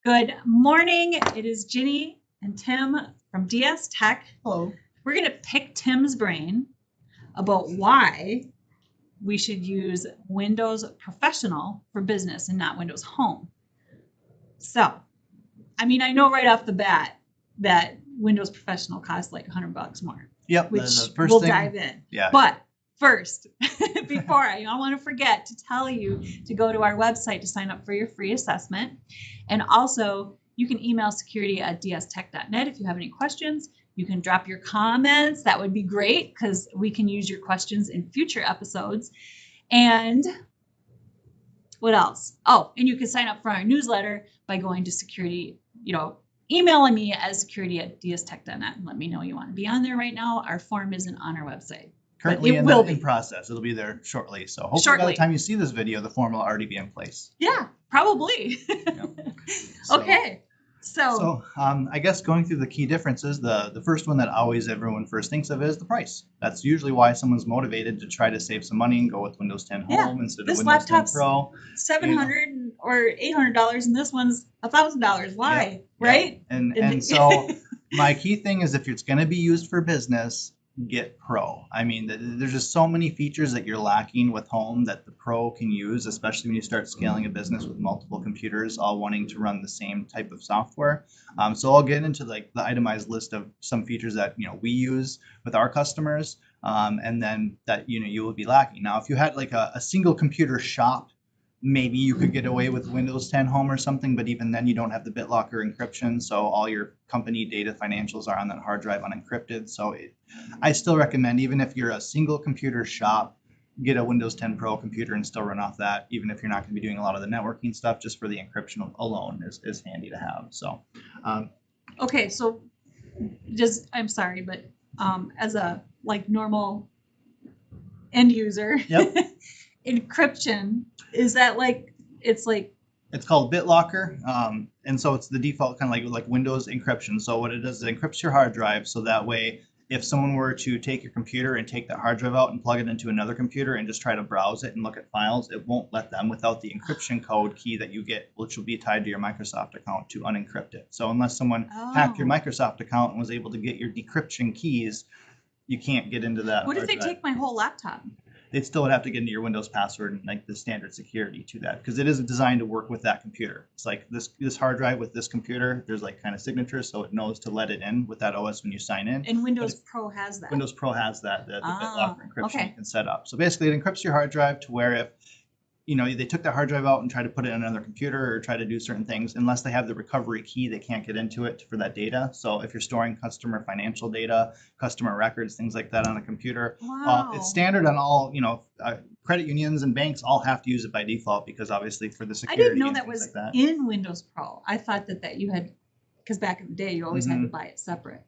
Good morning. It is Ginny and Tim from DS Tech. Hello. We're going to pick Tim's brain about why we should use Windows Professional for business and not Windows Home. So, I mean, I know right off the bat that Windows Professional costs like $100 more. Yep. Which the first we'll thing, dive in. Yeah. But first, before I don't want to forget to tell you to go to our website to sign up for your free assessment. And also, you can email security@dstech.net if you have any questions. You can drop your comments. That would be great because we can use your questions in future episodes. And what else? Oh, and you can sign up for our newsletter by going to security, emailing me at security@dstech.net and let me know you want to be on there right now. Our form isn't on our website. Currently in process. It'll be there shortly. So hopefully by the time you see this video, the form will already be in place. Yeah, probably. Yep. Okay. So I guess going through the key differences, the first one that always everyone first thinks of is the price. That's usually why someone's motivated to try to save some money and go with Windows 10 Home instead of Windows 10 Pro. $700 or $800, and this one's $1,000. Why? Yeah. Right? And so my key thing is if it's going to be used for business, get Pro. I mean, there's just so many features that you're lacking with Home that the Pro can use, especially when you start scaling a business with multiple computers all wanting to run the same type of software. So I'll get into like the itemized list of some features that we use with our customers, and then that you will be lacking. Now, if you had like a single computer shop, maybe you could get away with Windows 10 Home or something, but even then you don't have the BitLocker encryption, so all your company data financials are on that hard drive unencrypted. So I still recommend, even if you're a single computer shop, get a Windows 10 Pro computer and still run off that, even if you're not going to be doing a lot of the networking stuff, just for the encryption alone is handy to have. So, okay, so I'm sorry, but as a normal end user, yep. Encryption, is that it's called BitLocker, and so it's the default kind of like Windows encryption. So what it does is it encrypts your hard drive, so that way if someone were to take your computer and take that hard drive out and plug it into another computer and just try to browse it and look at files, it won't let them without the encryption code key that you get, which will be tied to your Microsoft account, to unencrypt it. So unless someone hacked your Microsoft account and was able to get your decryption keys, you can't get into that. What if they take my whole laptop? They still would have to get into your Windows password and like the standard security to that, because it isn't designed to work with that computer. It's like this hard drive with this computer, there's like kind of signatures, so it knows to let it in with that OS when you sign in. And Windows Pro has that. Windows Pro has that, the BitLocker encryption you can set up. So basically it encrypts your hard drive to where if they took that hard drive out and tried to put it in another computer or try to do certain things, unless they have the recovery key, they can't get into it for that data. So if you're storing customer financial data, customer records, things like that on a computer, it's standard on all, credit unions and banks all have to use it by default, because obviously for the security. I didn't know that was in Windows Pro. I thought that you had, because back in the day you always had to buy it separate.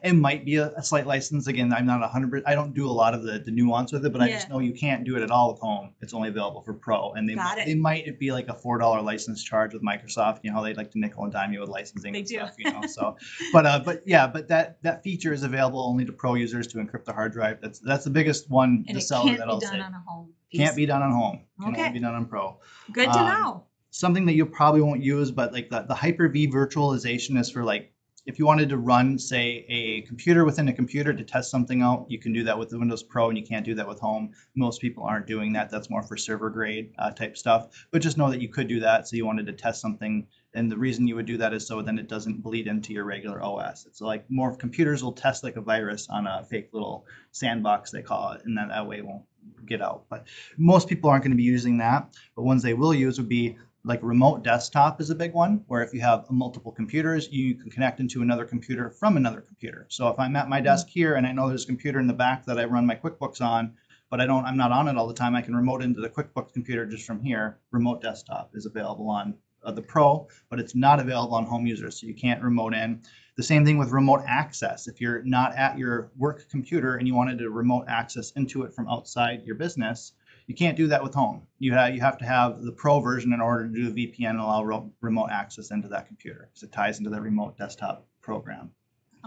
It might be a slight license. Again, I'm not 100%. I don't do a lot of the nuance with it, but I just know you can't do it at all with Home. It's only available for Pro, and they might be like a $4 license charge with Microsoft. How they like to nickel and dime you with licensing and stuff. So, but that feature is available only to Pro users to encrypt the hard drive. That's the biggest one. And the seller that I'll say. Can't be done on a Home piece. Can't be done on Home. Can only be done on Pro. Good to know. Something that you probably won't use, but like the Hyper-V virtualization is for like, if you wanted to run, say, a computer within a computer to test something out, you can do that with the Windows Pro, and you can't do that with Home. Most people aren't doing that. That's more for server grade type stuff. But just know that you could do that. So you wanted to test something, and the reason you would do that is so then it doesn't bleed into your regular OS. It's like more computers will test like a virus on a fake little sandbox, they call it, and then that way it won't get out. But most people aren't going to be using that. But ones they will use would be like remote desktop is a big one, where if you have multiple computers, you can connect into another computer from another computer. So if I'm at my desk here and I know there's a computer in the back that I run my QuickBooks on, but I'm not on it all the time, I can remote into the QuickBooks computer just from here. Remote desktop is available on the Pro, but it's not available on Home users, so you can't remote in. The same thing with remote access. If you're not at your work computer and you wanted to remote access into it from outside your business, you can't do that with Home. You have to have the Pro version in order to do the VPN and allow remote access into that computer, because it ties into the remote desktop program.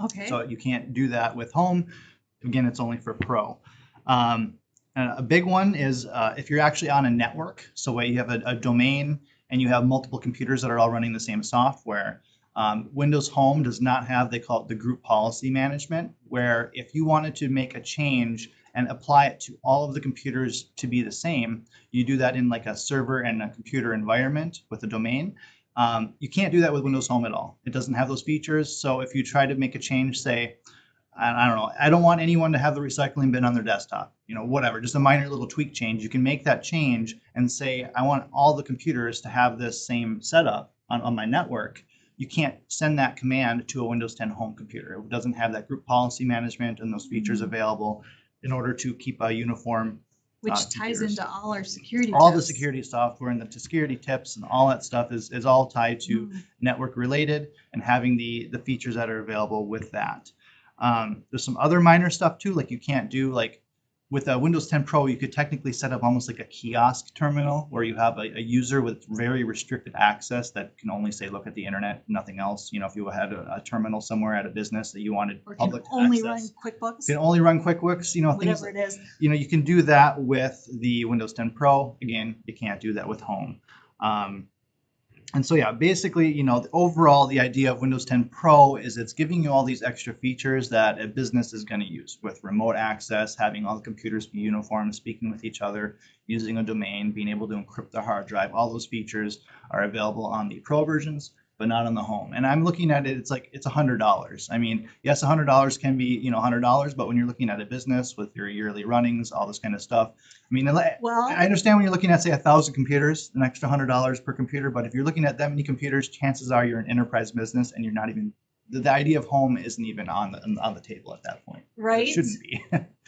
Okay. So you can't do that with Home. Again, it's only for Pro. And a big one is if you're actually on a network. So where you have a domain and you have multiple computers that are all running the same software. Windows Home does not have, they call it the group policy management, where if you wanted to make a change and apply it to all of the computers to be the same, you do that in like a server and a computer environment with a domain. You can't do that with Windows Home at all. It doesn't have those features. So if you try to make a change, say, I don't know, I don't want anyone to have the recycling bin on their desktop, whatever, just a minor little tweak change. You can make that change and say, I want all the computers to have this same setup on my network. You can't send that command to a Windows 10 home computer. It doesn't have that group policy management and those features available in order to keep a uniform. Which ties computers. into all our security All the tips. security software and the security tips and all that stuff is all tied to network related and having the features that are available with that. There's some other minor stuff too, like you can't do like with a Windows 10 Pro, you could technically set up almost like a kiosk terminal where you have a user with very restricted access that can only say look at the internet, nothing else. If you had a terminal somewhere at a business that you wanted Or public can only access, run QuickBooks. can only run QuickBooks, Whatever it is. you can do that with the Windows 10 Pro. Again, you can't do that with Home. And so, yeah, basically, overall, the idea of Windows 10 Pro is it's giving you all these extra features that a business is going to use with remote access, having all the computers be uniform, speaking with each other, using a domain, being able to encrypt the hard drive. All those features are available on the Pro versions, but not on the Home. And I'm looking at it, it's $100. I mean, yes, $100 can be, $100, but when you're looking at a business with your yearly runnings, all this kind of stuff, I mean, Well, I understand when you're looking at, say, 1,000 computers, an extra $100 per computer, but if you're looking at that many computers, chances are you're an enterprise business and you're not even, the idea of Home isn't even on the table at that point. right. It shouldn't be.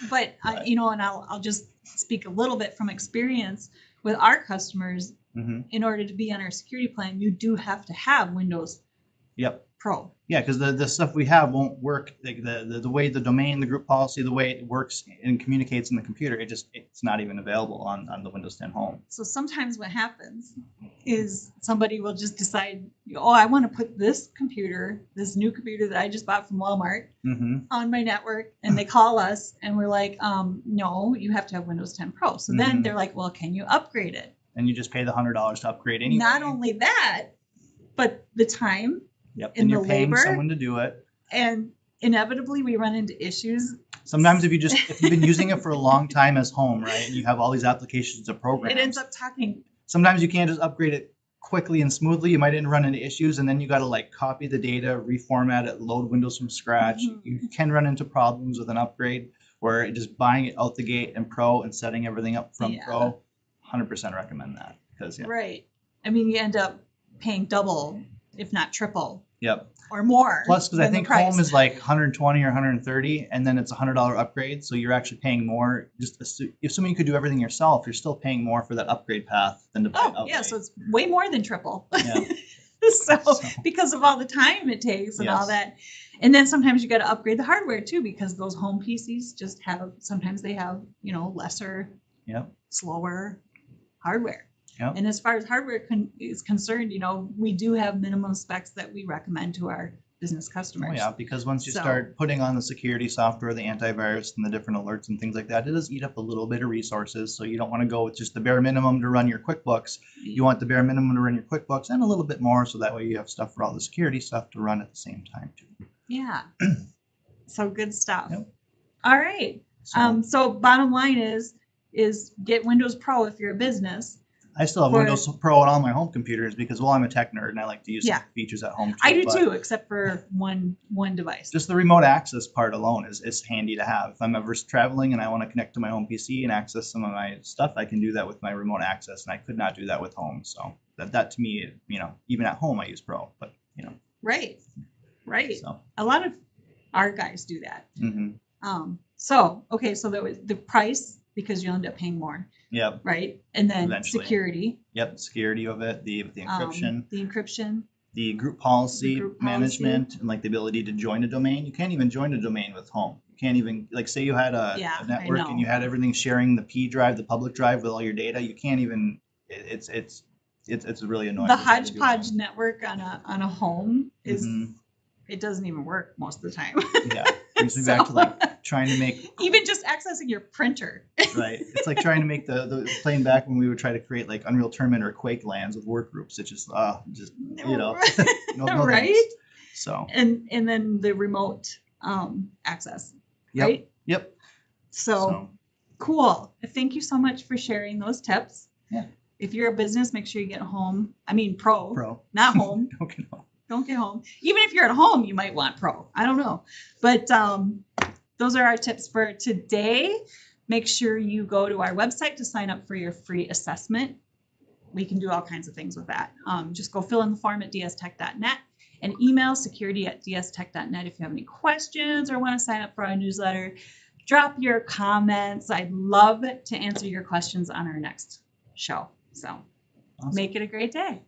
But and I'll just speak a little bit from experience with our customers. Hmm. In order to be on our security plan, you do have to have Windows Yep. Pro. Yeah, because the stuff we have won't work. Like the way the domain, the group policy, the way it works and communicates in the computer, it's not even available on the Windows 10 Home. So sometimes what happens is somebody will just decide, oh, I want to put this new computer that I just bought from Walmart Mm-hmm. on my network, and they call us and we're like, no, you have to have Windows 10 Pro. So then Mhm. they're like, well, can you upgrade it? And you just pay the $100 to upgrade anyway. Not only that, but the time Yep. and And you're the paying labor. someone to do it. And inevitably we run into issues. Sometimes if you've been using it for a long time as Home, right, and you have all these applications of programs, It ends up talking. sometimes you can't just upgrade it quickly and smoothly. You might run into issues, and then you got to like copy the data, reformat it, load Windows from scratch. Mhm. You can run into problems with an upgrade where just buying it out the gate in Pro and setting everything up from Yeah. Pro, 100% recommend that because Right. I mean, you end up paying double, if not triple yep. or more. Plus, because I than the think price. Home is like 120 or 130, and then it's a $100 upgrade, so you're actually paying more. Just assuming you could do everything yourself, you're still paying more for that upgrade path than to buy it Oh, yeah. outright. So it's way more than triple. Yeah. so So- because of all the time it takes and all Yes. that. And then sometimes you got to upgrade the hardware too, because those home PCs sometimes they have, lesser, Yep. slower hardware. Yep. And as far as hardware is concerned, we do have minimum specs that we recommend to our business customers. Oh yeah, because once you So- start putting on the security software, the antivirus, and the different alerts and things like that, it does eat up a little bit of resources. So you don't want to go with just the bare minimum to run your QuickBooks. You want the bare minimum to run your QuickBooks and a little bit more, so that way you have stuff for all the security stuff to run at the same time too. Yeah. So good stuff. Yep. All right. So So bottom line is get Windows Pro if you're a business. I still have for- Windows Pro on all my home computers because, well, I'm a tech nerd and I like to use Yeah. some features at home too. I do but too, except for one device. Just the remote access part alone is handy to have. If I'm ever traveling and I want to connect to my home PC and access some of my stuff, I can do that with my remote access, and I could not do that with Home. So that to me, even at home I use Pro, but Right. so. A lot of our guys do that. Hmm. So the price, because you'll end up paying more, Yep. right? And then Eventually. security, Yep. Security of it, the encryption, the encryption. the group policy The group management, and like the ability to join a domain. You can't even join a domain with Home. You can't even, like, say you had a Yeah, network I and you know. had everything sharing the P drive, the public drive with all your data. You can't even. It's really annoying. The to try to do hodgepodge Home. network on a home is Mhm. it doesn't even work most of the time. Yeah, brings me back to like trying to make. Even just accessing your printer. Right. It's like trying to make the playing back when we would try to create like Unreal Tournament or Quake lands with work groups. It's just no Right? thanks. So And then the remote access, Yep. right? Yep. So cool. Thank you so much for sharing those tips. Yeah. If you're a business, make sure you get home. I mean, pro. Not home. Okay. No. Don't get home. Even if you're at home, you might want pro. I don't know. But those are our tips for today. Make sure you go to our website to sign up for your free assessment. We can do all kinds of things with that. Just go fill in the form at dstech.net and email security@dstech.net if you have any questions or want to sign up for our newsletter. Drop your comments. I'd love to answer your questions on our next show. So Awesome. Make it a great day.